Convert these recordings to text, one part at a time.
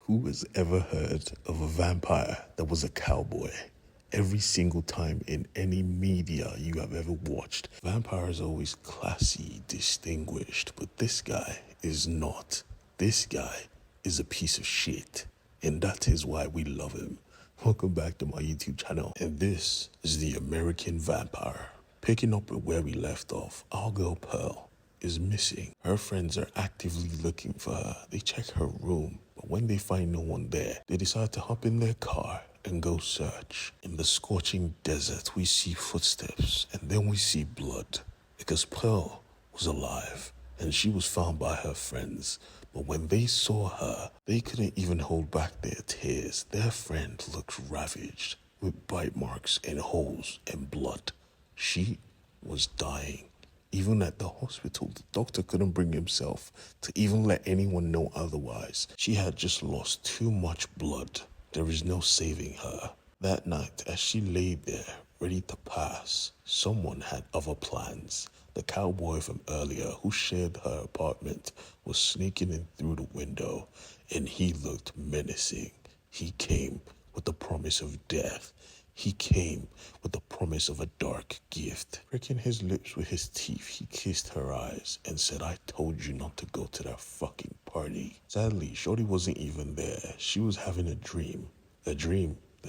Who has ever heard of a vampire that was a cowboy? Every single time in any media you have ever watched, vampires are always classy, distinguished, but this guy is not. This guy is a piece of shit, and that is why we love him. Welcome back to my YouTube channel, and this is the American Vampire. Picking up where we left off, our girl Pearl is missing. Her friends are actively looking for her. They check her room, but when they find no one there, they decide to hop in their car and go search. In the scorching desert, we see footsteps, and then we see blood, because Pearl was alive, and she was found by her friends. But when they saw her, they couldn't even hold back their tears. Their friend looked ravaged, with bite marks and holes and blood. She was dying. Even at the hospital, the doctor couldn't bring himself to even let anyone know otherwise. She had just lost too much blood. There is no saving her. That night, as she lay there, ready to pass, someone had other plans. The cowboy from earlier, who shared her apartment, was sneaking in through the window, and he looked menacing. He came with the promise of death. He came with the promise of a dark gift. Pricking his lips with his teeth, he kissed her eyes and said, "I told you not to go to that fucking party." Sadly, Shorty wasn't even there. She was having a dream that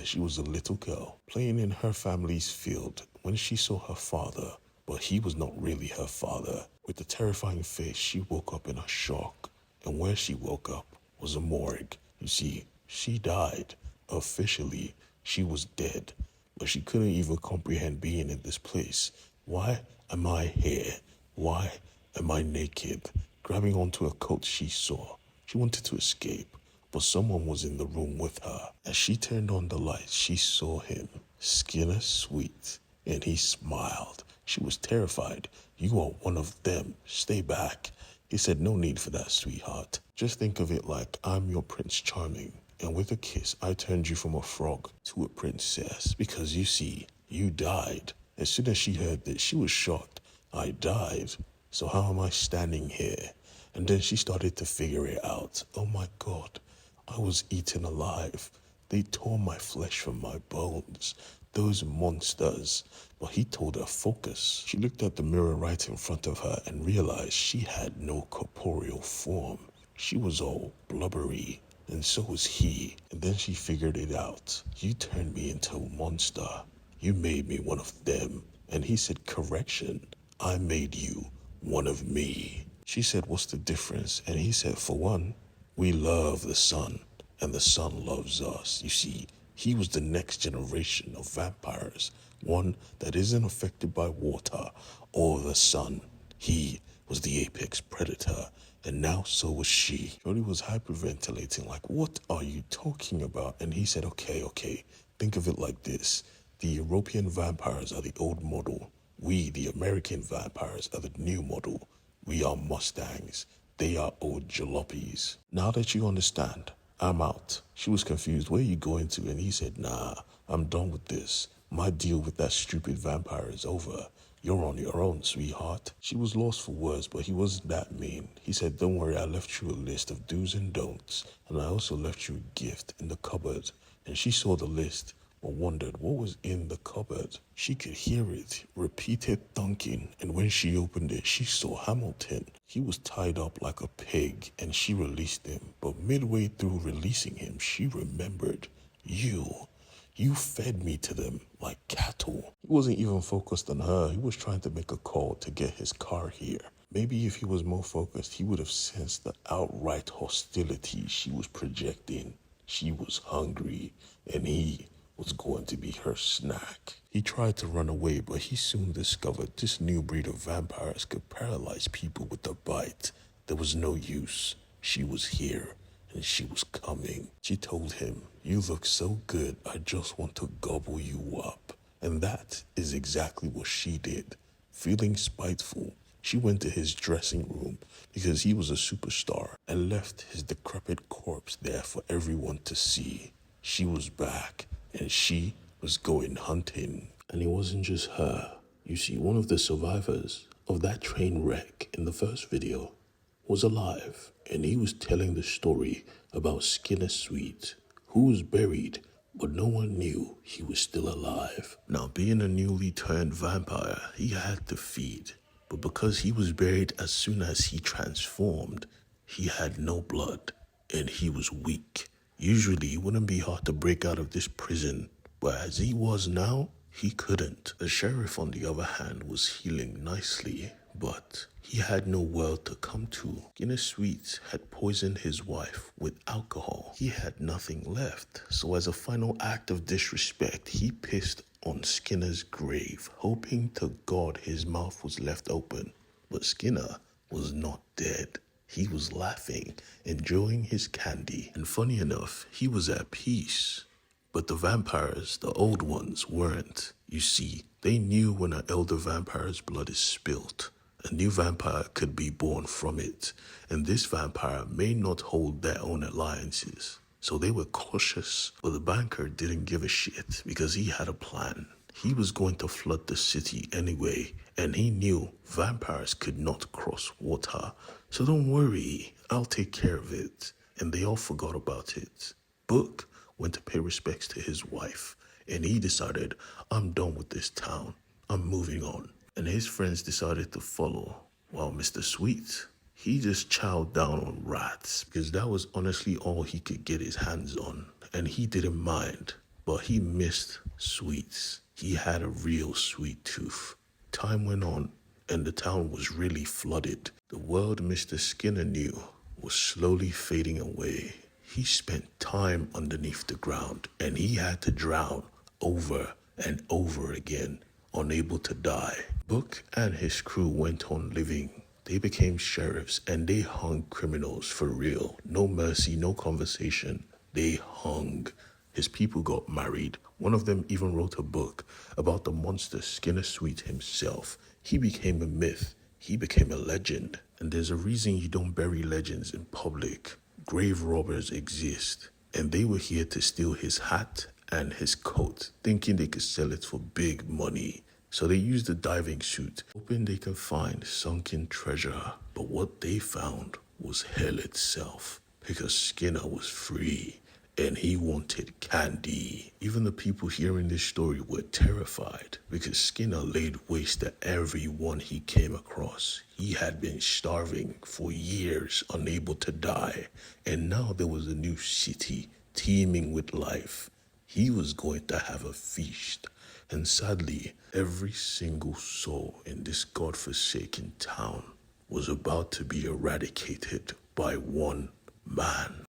she was a little girl playing in her family's field when she saw her father, but he was not really her father. With a terrifying face, she woke up in a shock, and where she woke up was a morgue. You see, she died. Officially, she was dead, but she couldn't even comprehend being in this place. Why am I here? Why am I naked? Grabbing onto a coat she saw, she wanted to escape, but someone was in the room with her. As she turned on the light, she saw him, skin as sweet, and he smiled. She was terrified. "You are one of them. Stay back." He said, "No need for that, sweetheart. Just think of it like I'm your Prince Charming. And with a kiss, I turned you from a frog to a princess. Because you see, you died." As soon as she heard this, she was shocked. "I died? So how am I standing here?" And then she started to figure it out. "Oh my God, I was eaten alive. They tore my flesh from my bones. Those monsters." But he told her, "Focus." She looked at the mirror right in front of her and realized she had no corporeal form. She was all blubbery. And so was he. And then she figured it out. "You turned me into a monster. You made me one of them." And he said, "Correction, I made you one of me." She said, "What's the difference?" And he said, "For one, we love the sun, and the sun loves us." You see, he was the next generation of vampires, one that isn't affected by water or the sun. He was the apex predator, and now so was she. Shorty was hyperventilating, like, "What are you talking about?" And he said, okay, think of it like this. The European vampires are the old model. We, the American vampires, are the new model. We are Mustangs. They are old jalopies. Now that you understand, I'm out. She was confused. "Where are you going to?" And he said, "Nah, I'm done with this. My deal with that stupid vampire is over. You're on your own, sweetheart." She was lost for words, but he wasn't that mean. He said, "Don't worry, I left you a list of do's and don'ts, and I also left you a gift in the cupboard." And she saw the list, but wondered what was in the cupboard. She could hear it, repeated thunking, and when she opened it, she saw Hamilton. He was tied up like a pig, and she released him. But midway through releasing him, she remembered, You fed me to them like cattle." He wasn't even focused on her. He was trying to make a call to get his car here. Maybe if he was more focused, he would have sensed the outright hostility she was projecting. She was hungry, and he was going to be her snack. He tried to run away, but he soon discovered this new breed of vampires could paralyze people with a bite. There was no use. She was here. And she was coming. She told him, "You look so good, I just want to gobble you up." And that is exactly what she did. Feeling spiteful, she went to his dressing room because he was a superstar and left his decrepit corpse there for everyone to see. She was back and she was going hunting. And it wasn't just her. You see, one of the survivors of that train wreck in the first video was alive, and he was telling the story about Skinner Sweet, who was buried, but no one knew he was still alive. Now, being a newly turned vampire, he had to feed, but because he was buried as soon as he transformed, he had no blood, and he was weak. Usually, it wouldn't be hard to break out of this prison, but as he was now, he couldn't. The sheriff, on the other hand, was healing nicely, but he had no world to come to. Skinner Sweet had poisoned his wife with alcohol. He had nothing left, so as a final act of disrespect, he pissed on Skinner's grave, hoping to God his mouth was left open. But Skinner was not dead. He was laughing, enjoying his candy, and funny enough, he was at peace. But the vampires, the old ones, weren't. You see, they knew when an elder vampire's blood is spilt, a new vampire could be born from it, and this vampire may not hold their own alliances. So they were cautious, but the banker didn't give a shit because he had a plan. He was going to flood the city anyway, and he knew vampires could not cross water. So don't worry, I'll take care of it. And they all forgot about it. Book went to pay respects to his wife, and he decided, I'm done with this town. I'm moving on. And his friends decided to follow, while Mr. Sweet, he just chowed down on rats, because that was honestly all he could get his hands on, and he didn't mind, but he missed sweets. He had a real sweet tooth. Time went on, and the town was really flooded. The world Mr. Skinner knew was slowly fading away. He spent time underneath the ground, and he had to drown over and over again, unable to die. Book and his crew went on living. They became sheriffs, and they hung criminals for real. No mercy, no conversation. They hung. His people got married. One of them even wrote a book about the monster Skinner Sweet himself. He became a myth. He became a legend. And there's a reason you don't bury legends in public. Grave robbers exist, and they were here to steal his hat and his coat, thinking they could sell it for big money. So they used a diving suit, hoping they can find sunken treasure. But what they found was hell itself, because Skinner was free, and he wanted candy. Even the people hearing this story were terrified, because Skinner laid waste to everyone he came across. He had been starving for years, unable to die, and now there was a new city teeming with life. He was going to have a feast, and sadly, every single soul in this godforsaken town was about to be eradicated by one man.